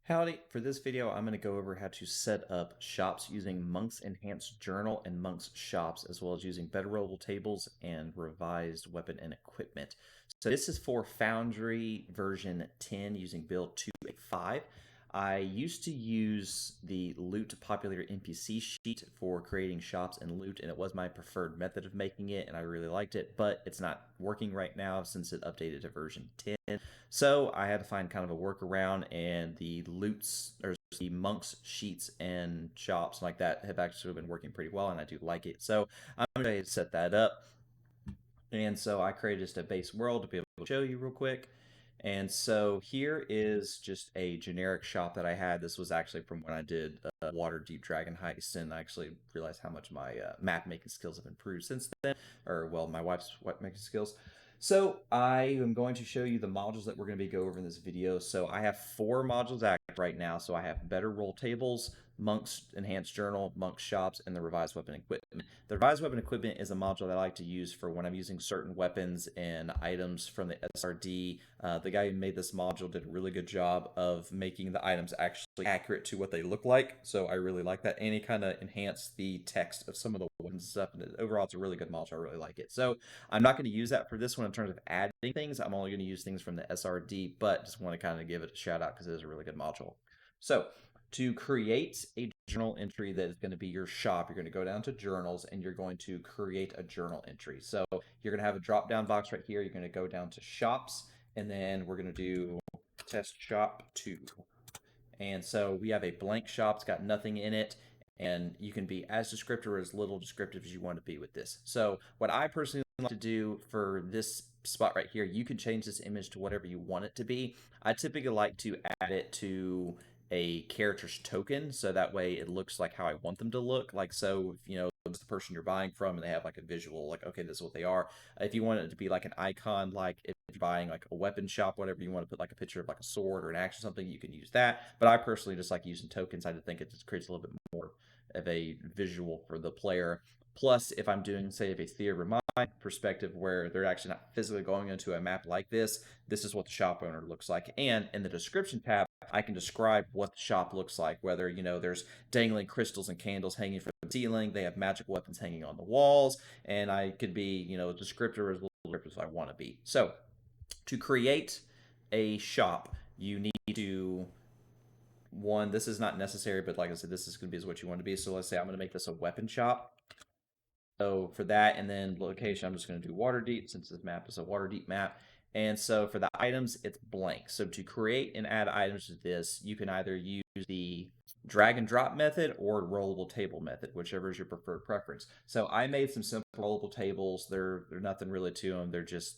Howdy, for this video I'm going to go over how to set up shops using Monk's Enhanced Journal and Monk's Shops, as well as using better rollable tables and revised weapon and equipment. So this is for Foundry version 10 using build 285. I used to use the loot populator NPC sheet for creating shops and loot, and it was my preferred method of making it, and I really liked it, but it's not working right now since it updated to version 10. So I had to find kind of a workaround, and the loots or the monks sheets and shops like that have actually been working pretty well, and I do like it. So I'm going to set that up. And so I created just a base world to be able to show you real quick. And so here is just a generic shop that I had. This was actually from when I did Waterdeep Dragon Heist, and I actually realized how much my map making skills have improved since then, or well, my wife's map making skills. So I am going to show you the modules that we're going to be go over in this video. So I have 4 modules active right now. So I have better roll tables, Monk's Enhanced Journal, Monk's Shops, and the revised weapon equipment. The revised weapon equipment is a module that I like to use for when I'm using certain weapons and items from the SRD. The guy who made this module did a really good job of making the items actually accurate to what they look like. So I really like that. And he kind of enhanced the text of some of the weapons and stuff. And overall, it's a really good module. I really like it. So I'm not going to use that for this one in terms of adding things. I'm only going to use things from the SRD, but just want to kind of give it a shout out because it is a really good module. So to create a journal entry that is going to be your shop, you're going to go down to journals and you're going to create a journal entry. So you're going to have a drop down box right here. You're going to go down to shops, and then we're going to do test shop 2. And so we have a blank shop. It's got nothing in it. And you can be as descriptive or as little descriptive as you want to be with this. So what I personally like to do for this spot right here, you can change this image to whatever you want it to be. I typically like to add it to a character's token, so that way it looks like how I want them to look. Like, so if it's the person you're buying from and they have like a visual, like, okay, this is what they are. If you want it to be like an icon, like if you're buying like a weapon shop, whatever, you want to put like a picture of like a sword or an axe or something, you can use that. But I personally just like using tokens. I think it just creates a little bit more of a visual for the player. Plus, if I'm doing, say, a theater of mind perspective where they're actually not physically going into a map like this, this is what the shop owner looks like. And in the description tab, I can describe what the shop looks like, whether, there's dangling crystals and candles hanging from the ceiling, they have magic weapons hanging on the walls, and I could be, descriptive as descriptive as I want to be. So, to create a shop, you need to this is not necessary, but like I said, this is going to be what you want to be. So let's say I'm going to make this a weapon shop. So for that, and then location, I'm just going to do Waterdeep since this map is a Waterdeep map. And so for the items, it's blank. So to create and add items to this, you can either use the drag and drop method or rollable table method, whichever is your preferred preference. So I made some simple rollable tables. They're nothing really to them. They're just,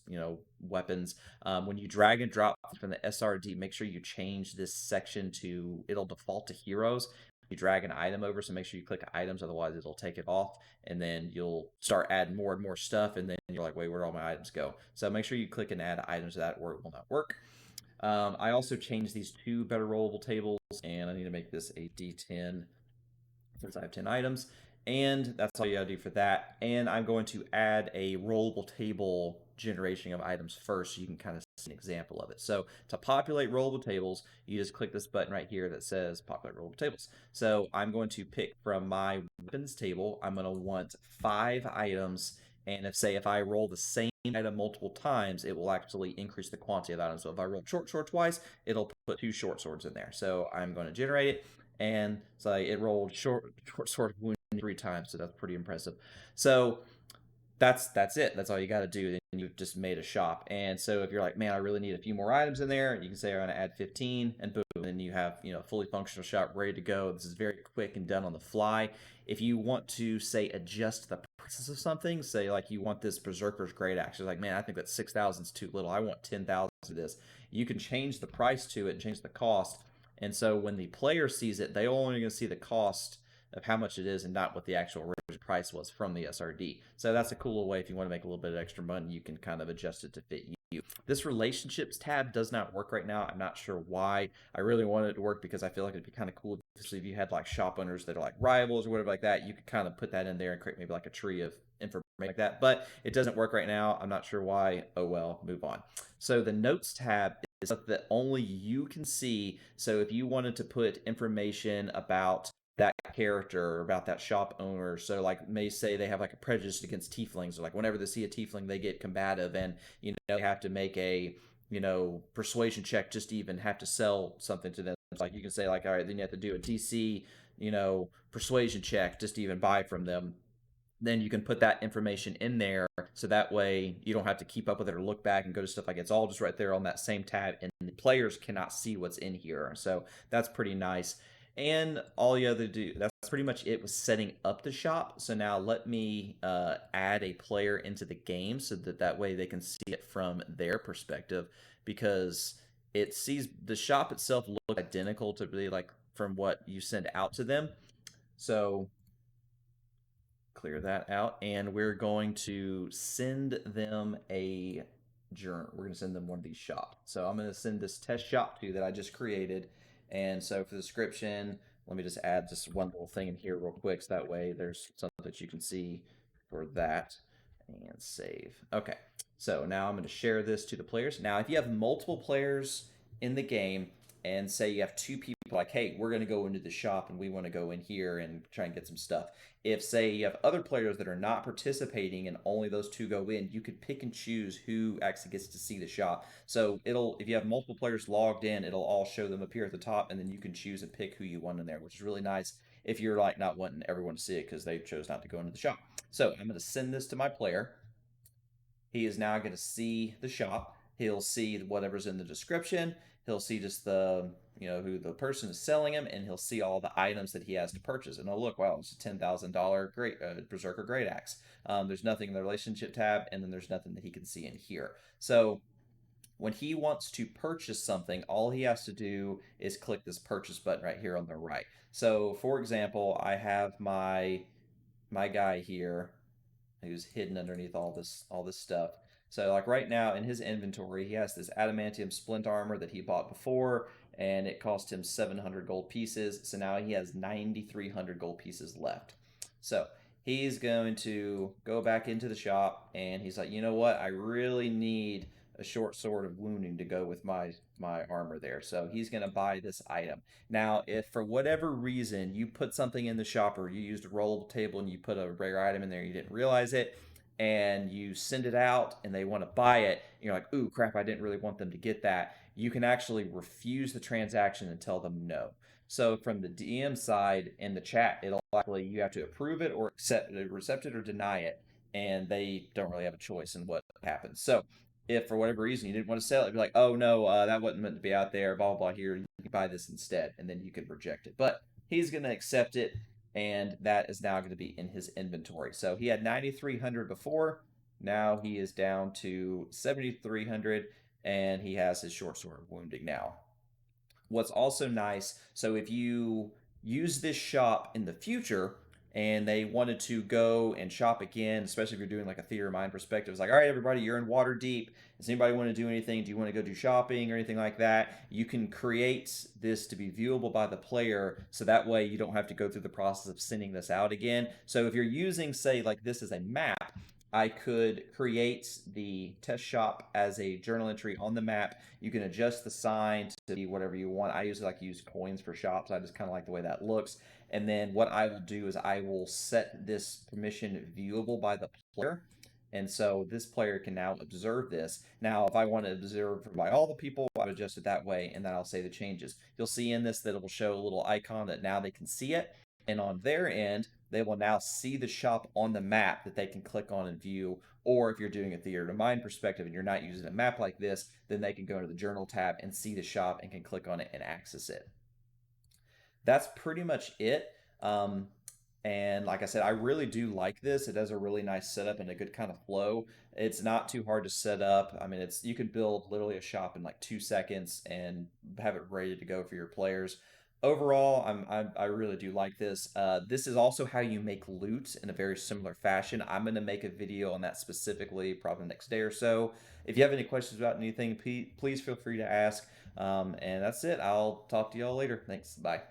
weapons. When you drag and drop from the SRD, make sure you change this section to, it'll default to heroes. You drag an item over, so make sure you click items, otherwise it'll take it off, and then you'll start adding more and more stuff, and then you're like, wait, where'd all my items go? So make sure you click and add items to that, or it will not work. I also changed these 2 better rollable tables, and I need to make this a D10 since I have 10 items, and that's all you gotta do for that. And I'm going to add a rollable table generation of items first, so you can kind of see an example of it. So to populate rollable tables, you just click this button right here that says populate rollable tables. So I'm going to pick from my weapons table, I'm going to want 5 items, and if I roll the same item multiple times, it will actually increase the quantity of items. So if I roll short sword twice, it'll put 2 short swords in there. So I'm going to generate it, and so it rolled short sword wound 3 times, so that's pretty impressive. So that's it. That's all you got to do. Then you've just made a shop. And so if you're like, man, I really need a few more items in there, you can say I'm going to add 15, and boom, then you have fully functional shop ready to go. This is very quick and done on the fly. If you want to say adjust the prices of something, say like you want this Berserker's Great Axe, you're like, man, I think that 6,000 is too little. I want 10,000 of this. You can change the price to it, change the cost, and so when the player sees it, they're only going to see the cost of how much it is and not what the actual original price was from the SRD. So that's a cool way if you want to make a little bit of extra money, you can kind of adjust it to fit you. This relationships tab does not work right now. I'm not sure why. I really wanted it to work because I feel like it'd be kind of cool, especially if you had like shop owners that are like rivals or whatever like that. You could kind of put that in there and create maybe like a tree of information like that. But it doesn't work right now. I'm not sure why. Oh well, move on. So the notes tab stuff that only you can see. So if you wanted to put information about that character, about that shop owner, so like may say they have like a prejudice against tieflings, or like whenever they see a tiefling, they get combative, and they have to make a persuasion check just to even have to sell something to them. It's like you can say like, all right, then you have to do a DC, persuasion check just to even buy from them. Then you can put that information in there so that way you don't have to keep up with it or look back and go to stuff. Like it's all just right there on that same tab, and the players cannot see what's in here. So that's pretty nice. And all you have to do, that's pretty much it with setting up the shop. So now let me add a player into the game so that way they can see it from their perspective, because it sees the shop itself look identical to be like from what you send out to them. So clear that out, and we're going to send them a journal. We're going to send them one of these shops. So I'm going to send this test shop to that I just created. And so for the description, let me just add just one little thing in here real quick, so that way there's something that you can see for that. And save. Okay, so now I'm going to share this to the players. Now if you have multiple players in the game, and say you have two people like, hey, we're going to go into the shop and we want to go in here and try and get some stuff. If, say, you have other players that are not participating and only those two go in, you could pick and choose who actually gets to see the shop. So if you have multiple players logged in, it'll all show them appear at the top, and then you can choose and pick who you want in there, which is really nice if you're like not wanting everyone to see it because they chose not to go into the shop. So I'm going to send this to my player. He is now going to see the shop. He'll see whatever's in the description. He'll see just the who the person is selling him, and he'll see all the items that he has to purchase. And oh look, wow, it's a $10,000 great Berserker Great Axe. There's nothing in the relationship tab, and then there's nothing that he can see in here. So when he wants to purchase something, all he has to do is click this purchase button right here on the right. So for example, I have my guy here who's hidden underneath all this stuff. So like right now in his inventory, he has this adamantium splint armor that he bought before, and it cost him 700 gold pieces. So now he has 9,300 gold pieces left. So he's going to go back into the shop, and he's like, you know what? I really need a short sword of wounding to go with my armor there. So he's going to buy this item. Now, if for whatever reason you put something in the shop, or you used a rollable table and you put a rare item in there, you didn't realize it, and you send it out and they want to buy it, you're like, ooh, crap, I didn't really want them to get that. You can actually refuse the transaction and tell them no. So from the DM side in the chat, it'll actually, you have to approve it or accept it or deny it, and they don't really have a choice in what happens. So if for whatever reason you didn't want to sell it, it'd be like, oh no, that wasn't meant to be out there, blah blah blah. Here, you can buy this instead, and then you can reject it. But he's going to accept it, and that is now going to be in his inventory. So he had 9,300 before. Now he is down to 7,300, and he has his short sword of wounding now. What's also nice, so if you use this shop in the future and they wanted to go and shop again, especially if you're doing like a theater of mind perspective, it's like, all right, everybody, you're in Waterdeep. Does anybody want to do anything? Do you want to go do shopping or anything like that? You can create this to be viewable by the player, so that way you don't have to go through the process of sending this out again. So if you're using, say, like this as a map, I could create the test shop as a journal entry on the map. You can adjust the sign to be whatever you want. I usually like to use coins for shops. I just kind of like the way that looks. And then what I will do is I will set this permission viewable by the player. And so this player can now observe this. Now, if I want to observe by all the people, I'll adjust it that way, and then I'll say the changes. You'll see in this that it will show a little icon that now they can see it. And on their end, they will now see the shop on the map that they can click on and view. Or if you're doing a theater of mind perspective and you're not using a map like this, then they can go to the journal tab and see the shop and can click on it and access it. That's pretty much it. And like I said, I really do like this. It has a really nice setup and a good kind of flow. It's not too hard to set up. I mean, you can build literally a shop in like 2 seconds and have it ready to go for your players. Overall, I really do like this. This is also how you make loot in a very similar fashion. I'm going to make a video on that specifically probably next day or so. If you have any questions about anything, please feel free to ask. And that's it. I'll talk to y'all later. Thanks. Bye.